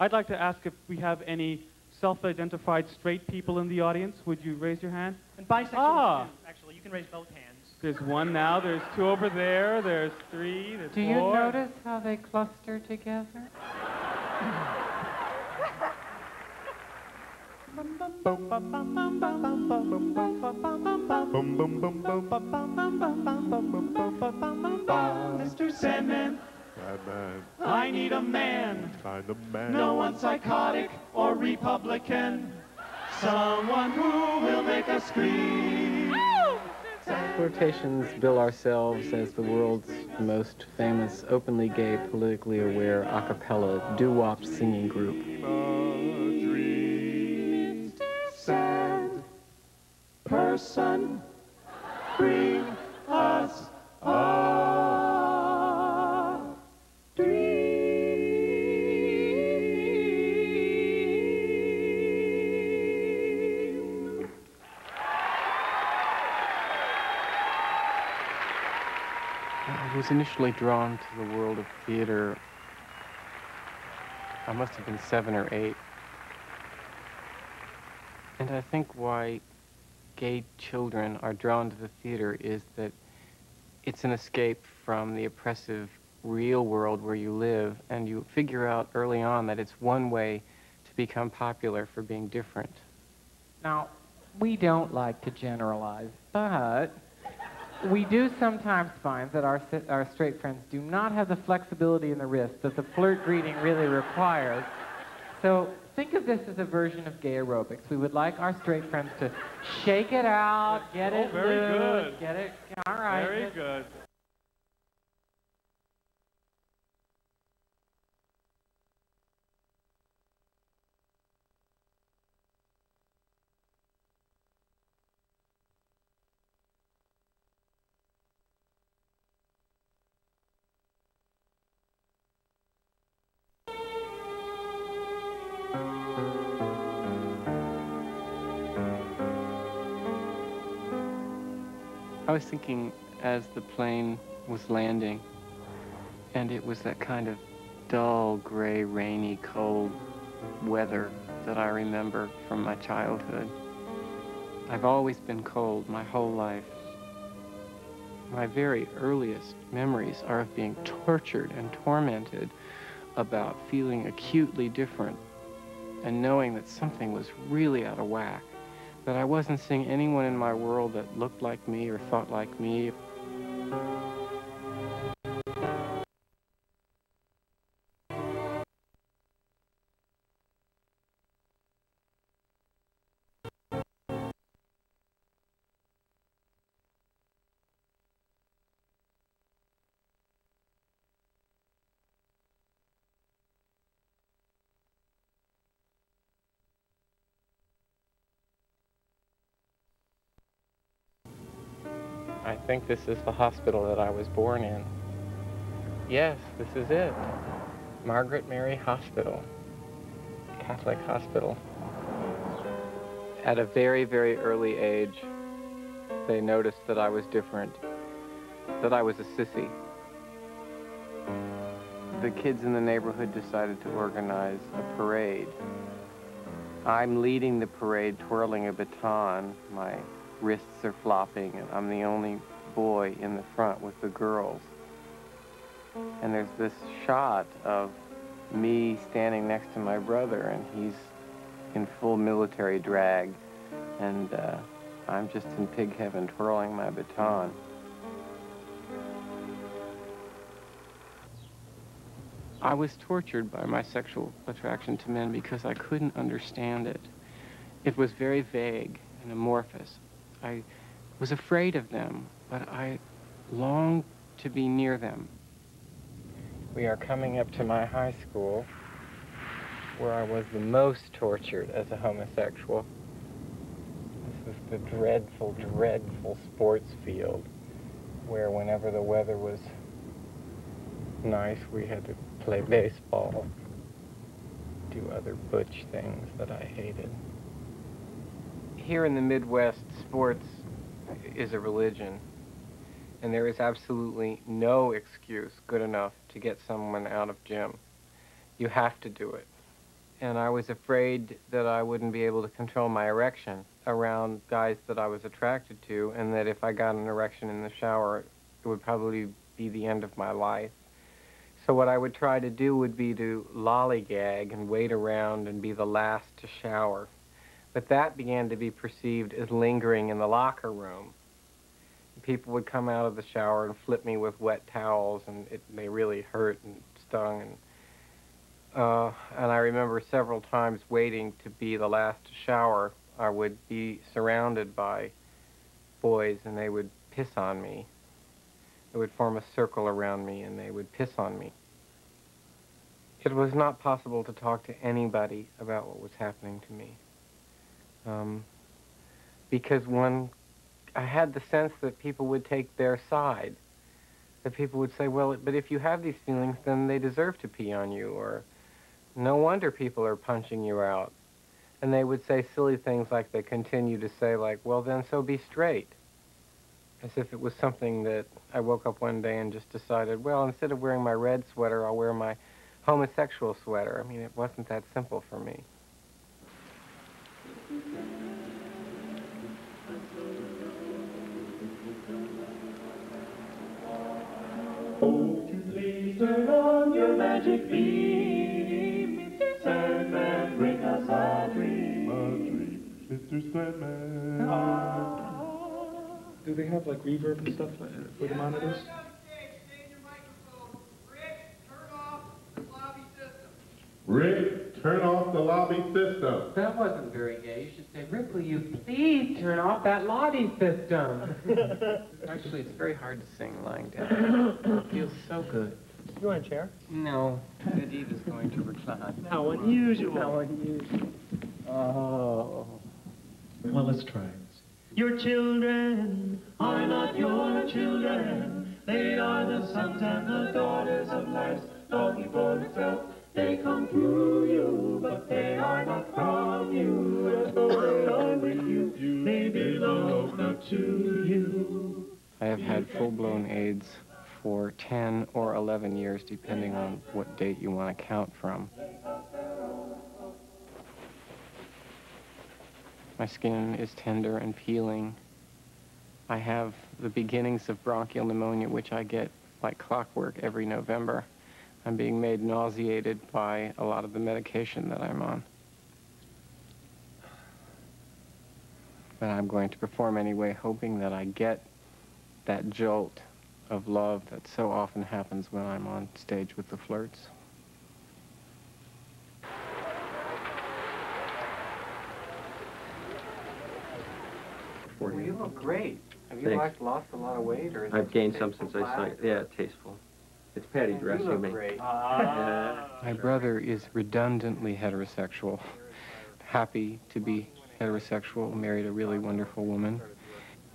I'd like to ask if we have any self-identified straight people in the audience. Would you raise your hand? And bisexuals, too. Actually, you can raise both hands. There's one now, there's two over there, there's three, there's Do you four. notice how they cluster together? Mr. Sandman, I need a man. Kind of man. No one psychotic or Republican. Someone who will make us scream. Quotations bill ourselves as the world's most famous, openly gay, politically aware, a cappella, doo-wop singing group. Sad person, bring us a dream. I was initially drawn to the world of theater. I must have been 7 or 8. And I think why gay children are drawn to the theater is that it's an escape from the oppressive real world where you live, and you figure out early on that it's one way to become popular for being different. Now, we don't like to generalize, but we do sometimes find that our straight friends do not have the flexibility in the wrist that the flirt greeting really requires. So think of this as a version of gay aerobics. We would like our straight friends to shake it out, get it very loose, good. get it, all right. Very good. I was thinking as the plane was landing, and it was that kind of dull, gray, rainy, cold weather that I remember from my childhood. I've always been cold my whole life. My very earliest memories are of being tortured and tormented about feeling acutely different and knowing that something was really out of whack, that I wasn't seeing anyone in my world that looked like me or thought like me. I think this is the hospital that I was born in. Yes, this is it. Margaret Mary Hospital, Catholic hospital. At a very, very early age, they noticed that I was different, that I was a sissy. The kids in the neighborhood decided to organize a parade. I'm leading the parade, twirling a baton. My wrists are flopping, and I'm the only boy in the front with the girls. And there's this shot of me standing next to my brother, and he's in full military drag, and I'm just in pig heaven twirling my baton. I was tortured by my sexual attraction to men because I couldn't understand it. It was very vague and amorphous. I was afraid of them, but I longed to be near them. We are coming up to my high school, where I was the most tortured as a homosexual. This was the dreadful, dreadful sports field, where whenever the weather was nice, we had to play baseball, do other butch things that I hated. Here in the Midwest, sports is a religion, and there is absolutely no excuse good enough to get someone out of gym. You have to do it. and I was afraid that I wouldn't be able to control my erection around guys that I was attracted to, and that if I got an erection in the shower, it would probably be the end of my life. So what I would try to do would be to lollygag and wait around and be the last to shower. But that began to be perceived as lingering in the locker room. People would come out of the shower and flip me with wet towels, and they really hurt and stung. And I remember several times waiting to be the last to shower. I would be surrounded by boys, and they would piss on me. They would form a circle around me, and they would piss on me. It was not possible to talk to anybody about what was happening to me. Because I had the sense that people would take their side. That people would say, well, but if you have these feelings, then they deserve to pee on you, or no wonder people are punching you out. And they would say silly things like they continue to say, like, well, then so be straight. As if it was something that I woke up one day and just decided, well, instead of wearing my red sweater, I'll wear my homosexual sweater. I mean, it wasn't that simple for me. Won't you please turn on your magic beam, Mr. Sandman, bring us a dream. A dream, Mr. Sandman. Do they have like reverb and stuff for the monitors? Rick, turn off the lobby system. That wasn't very gay. You should say, Rick, will you please turn off that lobby system? Actually, it's very hard to sing lying down. It feels so good. You want a chair? No, Nadine is going to recline. How unusual. How unusual. Oh. Well, let's try it. Your children Are not your children. They are the sons and the daughters of life's longing for itself. They come through you, but they are not from you. As though they are with you, they belong not to you. I have had full-blown AIDS for 10 or 11 years, depending on what date you want to count from. My skin is tender and peeling. I have the beginnings of bronchial pneumonia, which I get like clockwork every November. I'm being made nauseated by a lot of the medication that I'm on. But I'm going to perform anyway, hoping that I get that jolt of love that so often happens when I'm on stage with the Flirts. Well, you look great. Have you Thanks. lost a lot of weight, or is I've it gained some since tasteful I started. flat? Yeah, tasteful. It's Patty dressing You look me. great. Yeah. My brother is redundantly heterosexual, happy to be heterosexual, married a really wonderful woman,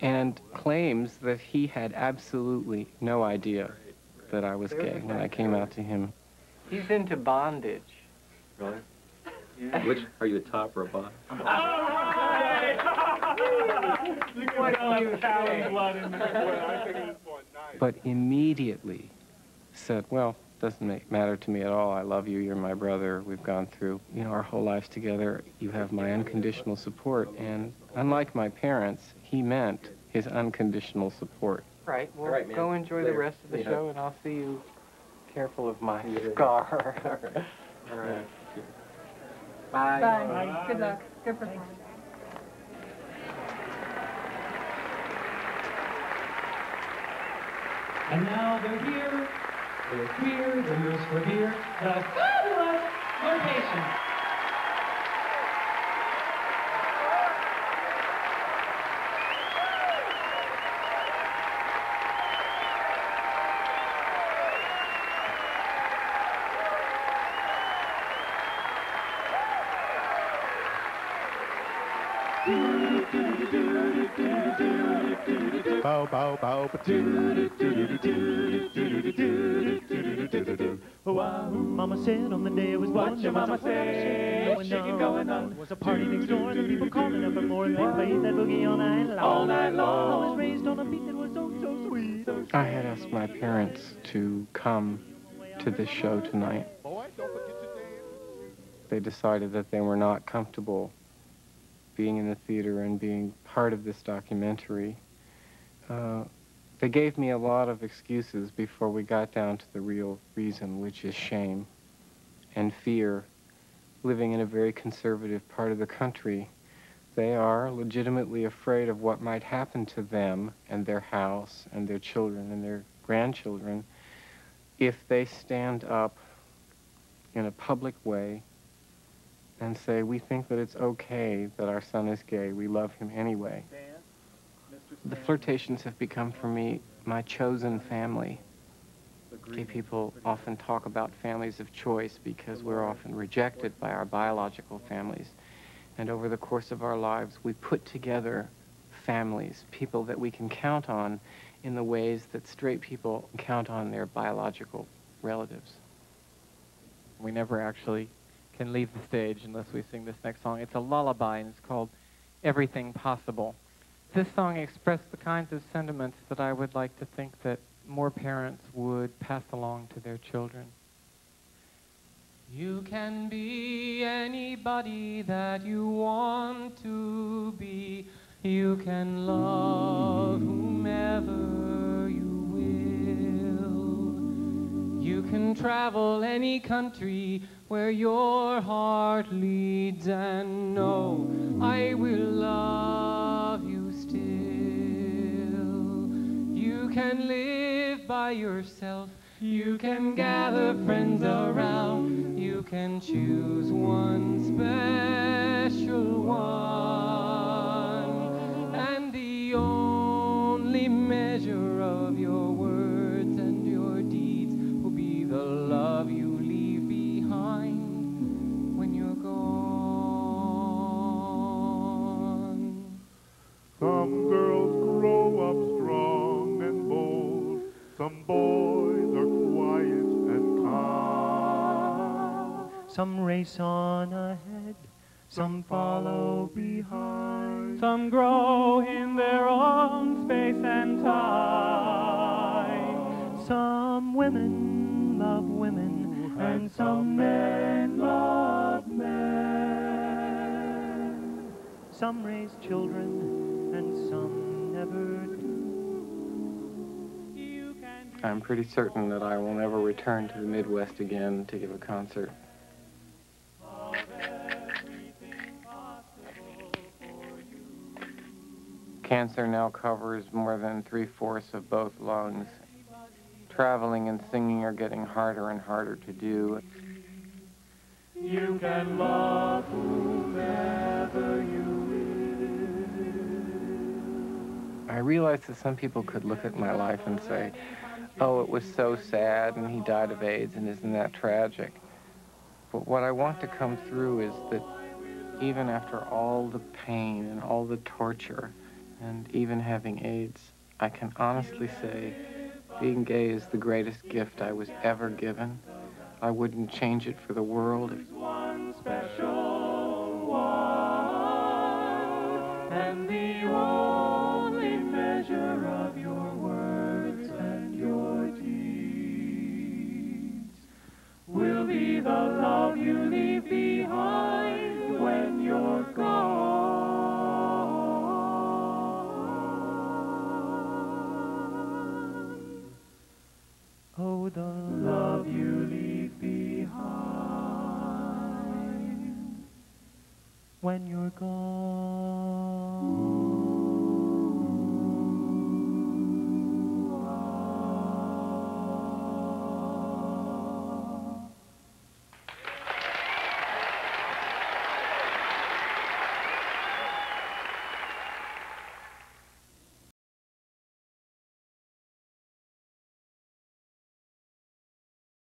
and claims that he had absolutely no idea that I was gay when I came out to him. He's into bondage. Really? Which, are you a top or a bottom? But immediately said, well, doesn't matter to me at all. I love you. You're my brother. We've gone through, our whole lives together. You have my unconditional support. And unlike my parents, he meant his unconditional support. Right. Well, All right, man. go enjoy the Later. rest of the Yeah. show, and I'll see you. Careful of my Yeah. scar. All right. Bye. Bye. Good luck. Good performance. And now they're here, they're queer, they're for here, the fabulous location. Bow, bow, bow, Mama said on the day I was born, What your mama say? Shaking going on. Was a party next door, and the people calling up for more, and they played that boogie all night long. All night long. I was raised on a beat that was oh so sweet. I had asked my parents to come to this show tonight. they decided that they were not comfortable being in the theater and being part of this documentary. They gave me a lot of excuses before we got down to the real reason, which is shame and fear. Living in a very conservative part of the country, they are legitimately afraid of what might happen to them and their house and their children and their grandchildren if they stand up in a public way and say, we think that it's okay that our son is gay, we love him anyway. The Flirtations have become for me my chosen family. Gay people often talk about families of choice because we're often rejected by our biological families. And over the course of our lives, we put together families, people that we can count on in the ways that straight people count on their biological relatives. We never actually can leave the stage unless we sing this next song. It's a lullaby, and it's called Everything Possible. This song expressed the kinds of sentiments that I would like to think that more parents would pass along to their children. You can be anybody that you want to be. You can love whomever you will. You can travel any country where your heart leads, and know I will love you still. You can live by yourself. You can gather friends around. You can choose one special one. And the only measure of your words and your deeds will be the love you leave behind when you're gone. Some girls grow up strong and bold. Some boys are quiet and calm. Some race on ahead, some follow behind. Some grow in their own space and time. Some women love women, and some men love men. Some raise children, and some never do. I'm pretty certain that I will never return to the Midwest again to give a concert. Cancer now covers more than 3/4 of both lungs. Traveling and singing are getting harder and harder to do. You can love whomever you will. I realized that some people could look at my life and say, oh, it was so sad and he died of AIDS, and isn't that tragic? But what I want to come through is that even after all the pain and all the torture and even having AIDS, I can honestly say being gay is the greatest gift I was ever given. I wouldn't change it for the world. One special one, and the only measure of your words and your deeds will be the love you leave behind when you're gone. Oh, the Love you leave behind when you're gone.